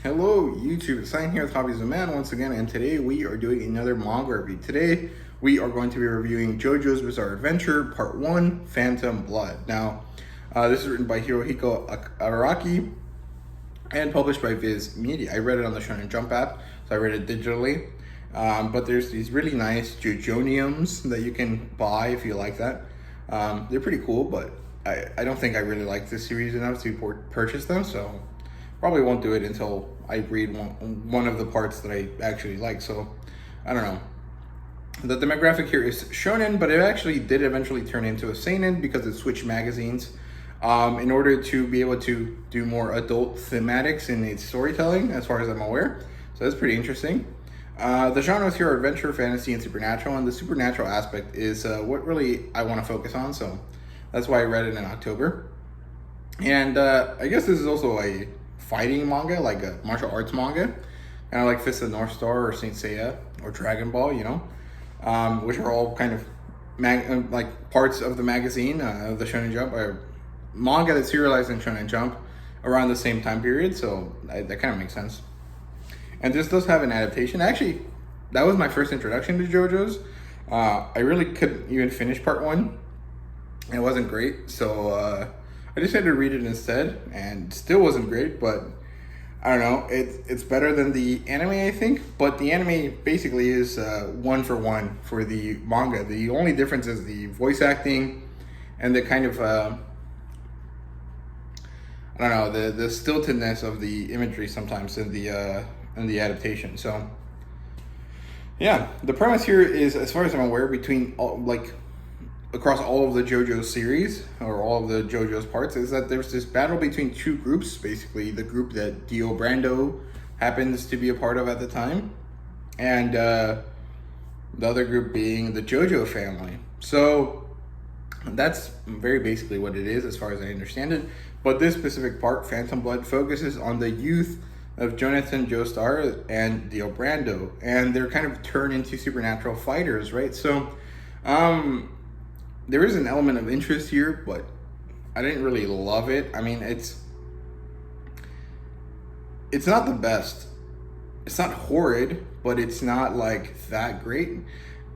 Hello YouTube, it's Sign here with Hobbies of Man once again, and today we are doing another manga review. Today we are going to be reviewing Jojo's Bizarre Adventure Part 1, Phantom Blood. Now, this is written by Hirohiko Araki and published by Viz Media. I read it on the Shonen Jump app, so I read it digitally. But there's these really nice Jojoniums that you can buy if you like that. They're pretty cool, but I don't think I really like this series enough to purchase them, so probably won't do it until I read one of the parts that I actually like. So I don't know. The demographic here is shonen, but it actually did eventually turn into a seinen because it switched magazines in order to be able to do more adult thematics in its storytelling, as far as I'm aware. So that's pretty interesting. The genres here are adventure, fantasy, and supernatural, and the supernatural aspect is what really I want to focus on. So that's why I read it in October. And I guess this is also a fighting manga, like a martial arts manga, kind of like Fist of the North Star or Saint Seiya or Dragon Ball, you know, which are all kind of like parts of the magazine of the Shonen Jump, or manga that's serialized in Shonen Jump around the same time period. So that kind of makes sense. And this does have an adaptation. Actually, that was my first introduction to Jojo's. I really couldn't even finish part 1. It wasn't great, so I decided to read it instead, and still wasn't great, but I don't know, it's better than the anime, I think. But the anime basically is 1-for-1 for the manga. The only difference is the voice acting and the kind of I don't know, the stiltedness of the imagery sometimes in the adaptation. So yeah, the premise here is, as far as I'm aware, between across all of the JoJo series, or all of the JoJo's parts, is that there's this battle between two groups. Basically, the group that Dio Brando happens to be a part of at the time, and the other group being the JoJo family. So that's very basically what it is, as far as I understand it. But this specific part, Phantom Blood, focuses on the youth of Jonathan Joestar and Dio Brando, and they're kind of turned into supernatural fighters, right? So there is an element of interest here, but I didn't really love it. I mean, it's not the best. It's not horrid, but it's not like that great.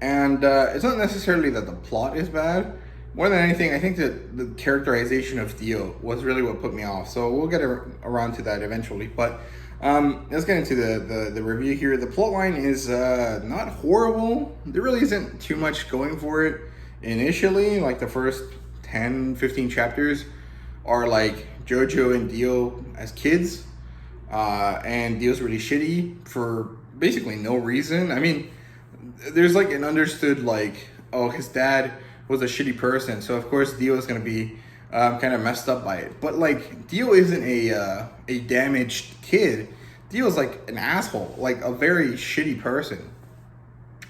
And it's not necessarily that the plot is bad. More than anything, I think that the characterization of Dio was really what put me off. So we'll get around to that eventually. But let's get into the review here. The plotline is not horrible. There really isn't too much going for it. Initially, like the first 10-15 chapters are like Jojo and Dio as kids, and Dio's really shitty for basically no reason. I mean, there's like an understood, like, oh, his dad was a shitty person, so of course Dio is gonna be kind of messed up by it. But like, Dio isn't a damaged kid. Dio's like an asshole, like a very shitty person.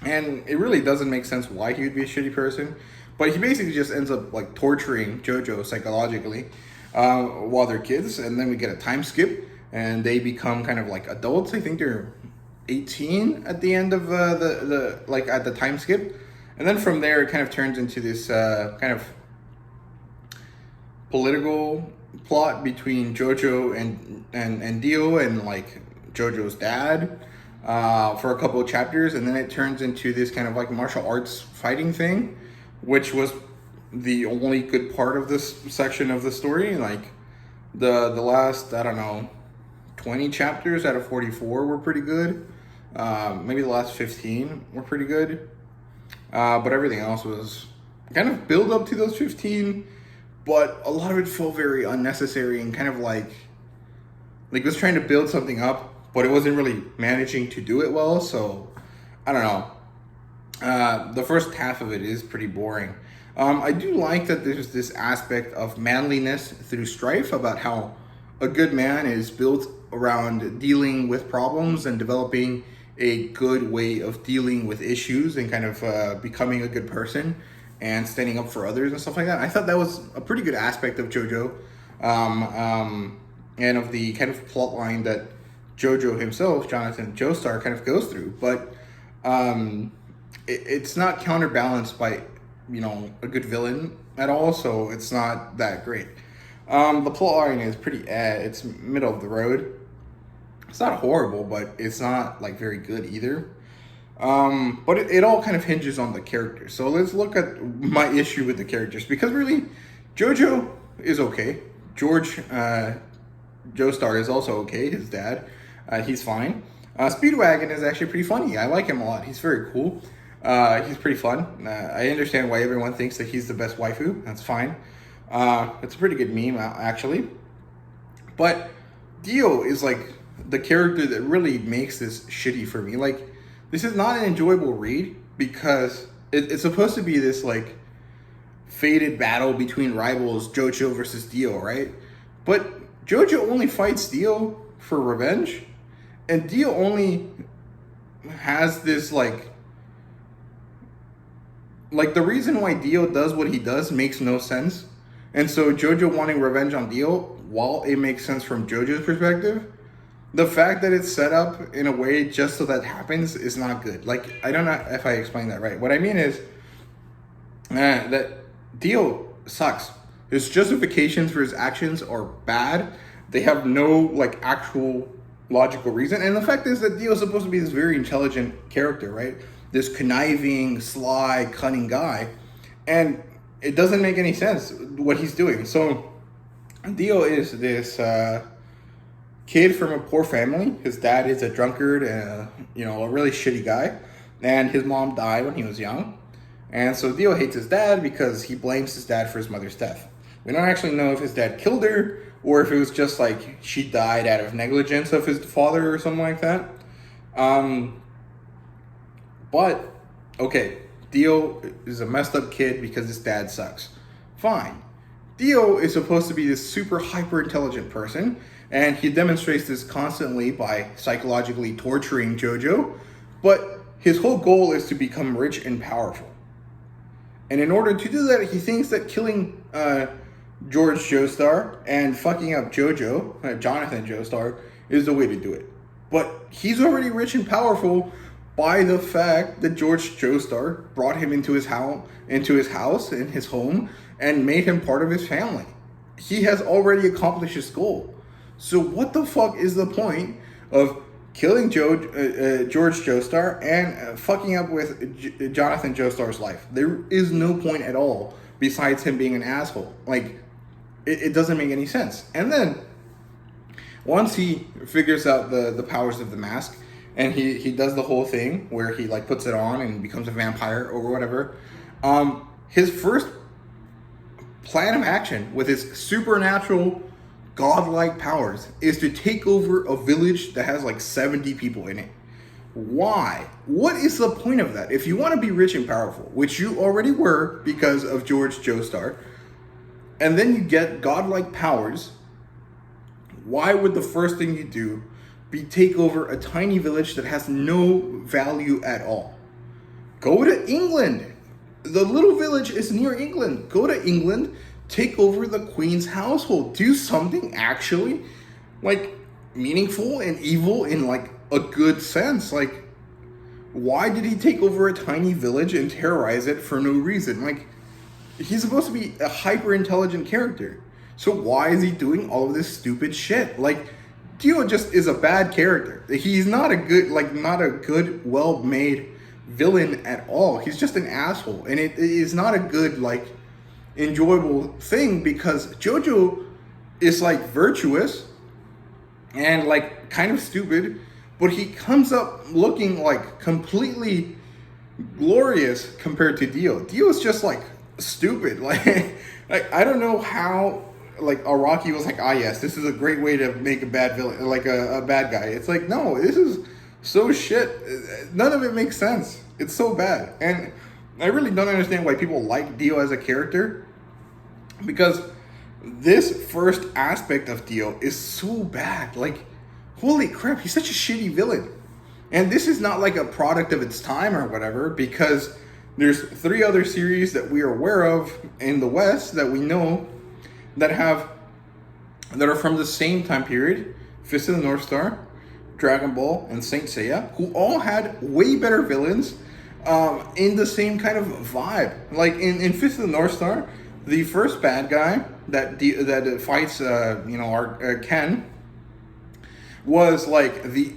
And it really doesn't make sense why he would be a shitty person, but he basically just ends up like torturing Jojo psychologically while they're kids, and then we get a time skip, and they become kind of like adults. I think they're 18 at the end of the like at the time skip, and then from there it kind of turns into this kind of political plot between Jojo and Dio and like Jojo's dad. For a couple of chapters, and then it turns into this kind of like martial arts fighting thing, which was the only good part of this section of the story. Like the last, I don't know, 20 chapters out of 44 were pretty good. Maybe the last 15 were pretty good, but everything else was kind of build up to those 15, but a lot of it felt very unnecessary and kind of like it was trying to build something up, but it wasn't really managing to do it well. So I don't know. The first half of it is pretty boring. I do like that there's this aspect of manliness through strife, about how a good man is built around dealing with problems and developing a good way of dealing with issues and kind of becoming a good person and standing up for others and stuff like that. I thought that was a pretty good aspect of JoJo, and of the kind of plot line that Jojo himself, Jonathan Joestar, kind of goes through. But it's not counterbalanced by, you know, a good villain at all, so it's not that great. The plot line is pretty it's middle of the road. It's not horrible, but it's not like very good either. But it all kind of hinges on the characters. So let's look at my issue with the characters, because really, Jojo is okay. George Joestar is also okay. His dad, he's fine. Speedwagon is actually pretty funny. I like him a lot. He's very cool. He's pretty fun. I understand why everyone thinks that he's the best waifu. That's fine. It's a pretty good meme, actually. But Dio is like the character that really makes this shitty for me. Like, this is not an enjoyable read because it's supposed to be this like fated battle between rivals, Jojo versus Dio, right? But Jojo only fights Dio for revenge, and Dio only has this like the reason why Dio does what he does makes no sense. And so Jojo wanting revenge on Dio, while it makes sense from Jojo's perspective, the fact that it's set up in a way just so that happens is not good. Like, I don't know if I explained that right. What I mean is that Dio sucks. His justifications for his actions are bad. They have no like actual logical reason. And the fact is that Dio is supposed to be this very intelligent character, right? This conniving, sly, cunning guy. And it doesn't make any sense what he's doing. So Dio is this kid from a poor family. His dad is a drunkard and a really shitty guy, and his mom died when he was young. And so Dio hates his dad because he blames his dad for his mother's death. We don't actually know if his dad killed her or if it was just like she died out of negligence of his father or something like that. But okay, Dio is a messed up kid because his dad sucks. Fine. Dio is supposed to be this super hyper intelligent person, and he demonstrates this constantly by psychologically torturing Jojo, but his whole goal is to become rich and powerful. And in order to do that, he thinks that killing George Joestar and fucking up Jojo, Jonathan Joestar, is the way to do it. But he's already rich and powerful by the fact that George Joestar brought him into his house, in his home, and made him part of his family. He has already accomplished his goal. So what the fuck is the point of killing George Joestar and fucking up with Jonathan Joestar's life? There is no point at all besides him being an asshole. Like, it doesn't make any sense. And then once he figures out the powers of the mask, and he does the whole thing where he like puts it on and becomes a vampire or whatever, his first plan of action with his supernatural godlike powers is to take over a village that has like 70 people in it. Why? What is the point of that? If you want to be rich and powerful, which you already were because of George Joestar, and then you get godlike powers, why would the first thing you do be take over a tiny village that has no value at all? Go to England. The little village is near England. Go to England, take over the Queen's household. Do something actually like meaningful and evil in like a good sense. Like, why did he take over a tiny village and terrorize it for no reason? Like, he's supposed to be a hyper intelligent character. So why is he doing all of this stupid shit? Like, Dio just is a bad character. He's not a good, well-made villain at all. He's just an asshole. And it is not a good, like, enjoyable thing because Jojo is, like, virtuous and, like, kind of stupid, but he comes up looking, like, completely glorious compared to Dio. Dio is just, like, stupid. Like I don't know how... like Araki was like, yes, this is a great way to make a bad villain, like a bad guy. It's like, no, this is so shit. None of it makes sense. It's so bad. And I really don't understand why people like Dio as a character, because this first aspect of Dio is so bad. Like, holy crap, he's such a shitty villain. And this is not like a product of its time or whatever, because there's 3 other series that we are aware of in the West that we know that are from the same time period: Fist of the North Star, Dragon Ball, and Saint Seiya, who all had way better villains in the same kind of vibe. Like in Fist of the North Star, the first bad guy that fights our Ken was like the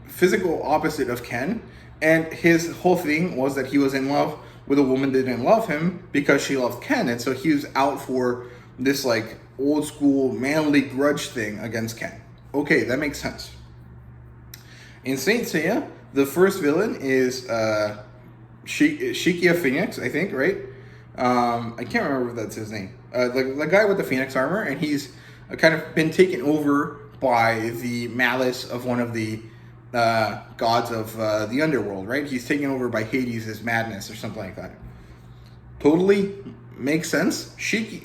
physical opposite of Ken, and his whole thing was that he was in love with a woman that didn't love him because she loved Ken, and so he was out for this like old school manly grudge thing against Ken. Okay, that makes sense. In Saint Seiya, the first villain is Shikia Phoenix, I think, right? I can't remember if that's his name. The guy with the Phoenix armor, and he's kind of been taken over by the malice of one of the gods of the underworld, right? He's taken over by Hades' madness or something like that. Totally makes sense. He's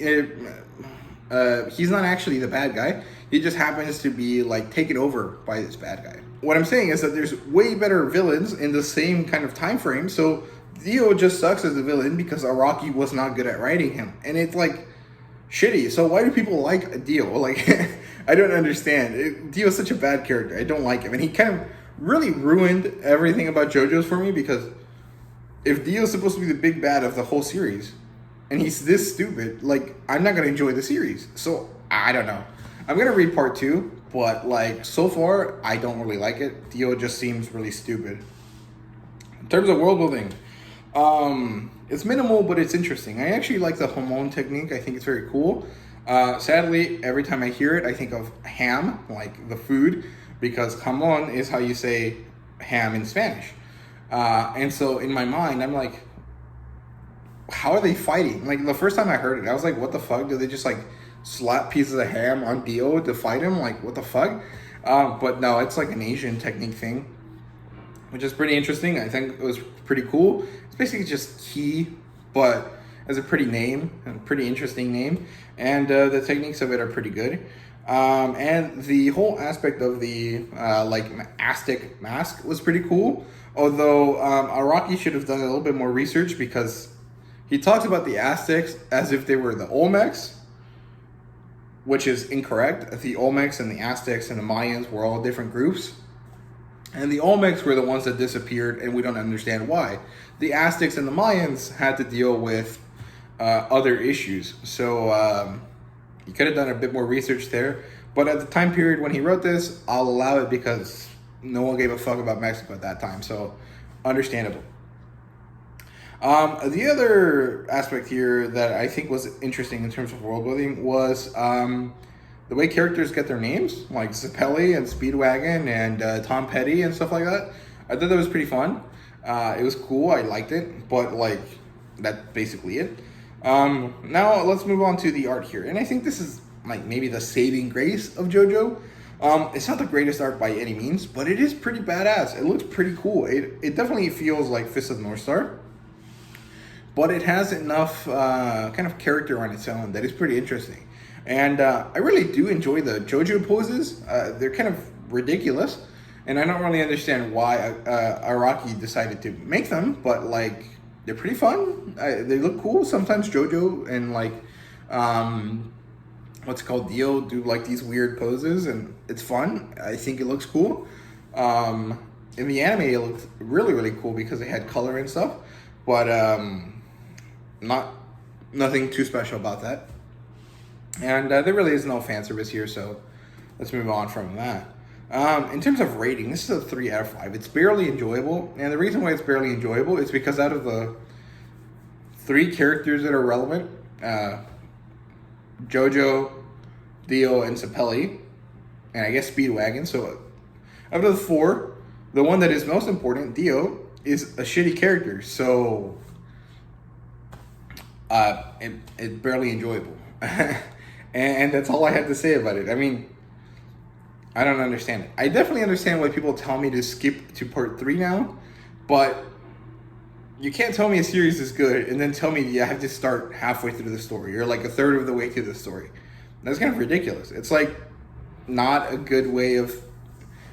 not actually the bad guy. He just happens to be like taken over by this bad guy. What I'm saying is that there's way better villains in the same kind of time frame. So Dio just sucks as a villain because Araki was not good at writing him, and it's like shitty. So why do people like Dio? Like, I don't understand. Dio is such a bad character. I don't like him, and he kind of really ruined everything about Jojo's for me, because if Dio is supposed to be the big bad of the whole series, and he's this stupid, like, I'm not gonna enjoy the series. So I don't know. I'm gonna read part 2, but like so far I don't really like it. Dio just seems really stupid. In terms of world building, it's minimal, but it's interesting. I actually like the Hamon technique. I think it's very cool. Sadly, every time I hear it, I think of ham, like the food, because jamon is how you say ham in Spanish. And so in my mind, I'm like, how are they fighting? Like, the first time I heard it, I was like, what the fuck? Do they just like slap pieces of ham on Dio to fight him? Like, what the fuck? But no, it's like an Asian technique thing, which is pretty interesting. I think it was pretty cool. It's basically just ki, but as a pretty name, a pretty interesting name. And the techniques of it are pretty good. And the whole aspect of the like Aztec mask was pretty cool. Although Araki should have done a little bit more research, because he talks about the Aztecs as if they were the Olmecs, which is incorrect. The Olmecs and the Aztecs and the Mayans were all different groups. And the Olmecs were the ones that disappeared, and we don't understand why. The Aztecs and the Mayans had to deal with other issues. So he could have done a bit more research there. But at the time period when he wrote this, I'll allow it, because no one gave a fuck about Mexico at that time. So understandable. The other aspect here that I think was interesting in terms of world building was the way characters get their names, like Zeppeli and Speedwagon and Tom Petty and stuff like that. I thought that was pretty fun. It was cool. I liked it, but like, that's basically it. Now let's move on to the art here, and I think this is like maybe the saving grace of JoJo. It's not the greatest art by any means, but it is pretty badass. It looks pretty cool. It definitely feels like Fist of the North Star, but it has enough kind of character on its own that is pretty interesting. And I really do enjoy the JoJo poses. They're kind of ridiculous, and I don't really understand why Araki decided to make them, but like, they're pretty fun. They look cool. Sometimes JoJo and like, what's it called, Dio, do like these weird poses, and it's fun. I think it looks cool. In the anime, it looked really, really cool because they had color and stuff, but nothing too special about that. And there really is no fan service here, so let's move on from that. In terms of rating, this is a 3 out of 5. It's barely enjoyable, and the reason why it's barely enjoyable is because out of the 3 characters that are relevant, Jojo, Dio, and Zeppeli, and I guess Speedwagon, so out of the 4, the one that is most important, Dio, is a shitty character, so it's barely enjoyable. And that's all I have to say about it. I mean, I don't understand it. I definitely understand why people tell me to skip to part 3 now, but you can't tell me a series is good and then tell me you have to start halfway through the story or like a third of the way through the story. That's kind of ridiculous. It's like not a good way of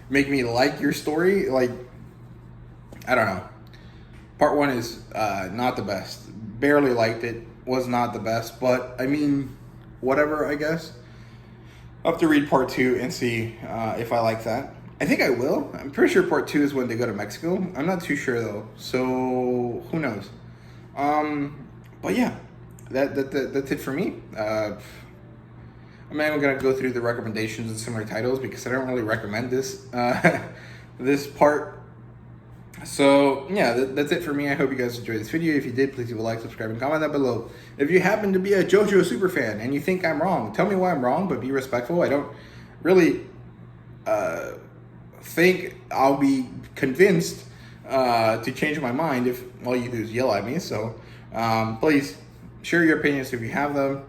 making me like your story. Like, I don't know. Part 1 is not the best. Barely liked it. Was not the best, but I mean, whatever, I guess. I'll have to read part 2 and see if I like that. I think I will. I'm pretty sure part 2 is when they go to Mexico. I'm not too sure though, so who knows? But yeah, that's it for me. I'm I'm not even gonna go through the recommendations and similar titles because I don't really recommend this this part. So yeah, that's it for me. I hope you guys enjoyed this video. If you did, please leave a like, subscribe, and comment down below. If you happen to be a JoJo super fan and you think I'm wrong, tell me why I'm wrong, but be respectful. I don't really think I'll be convinced to change my mind if all you do is yell at me. So please share your opinions if you have them,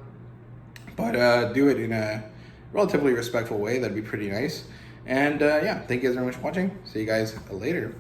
but do it in a relatively respectful way. That'd be pretty nice. And yeah, thank you guys very much for watching. See you guys later.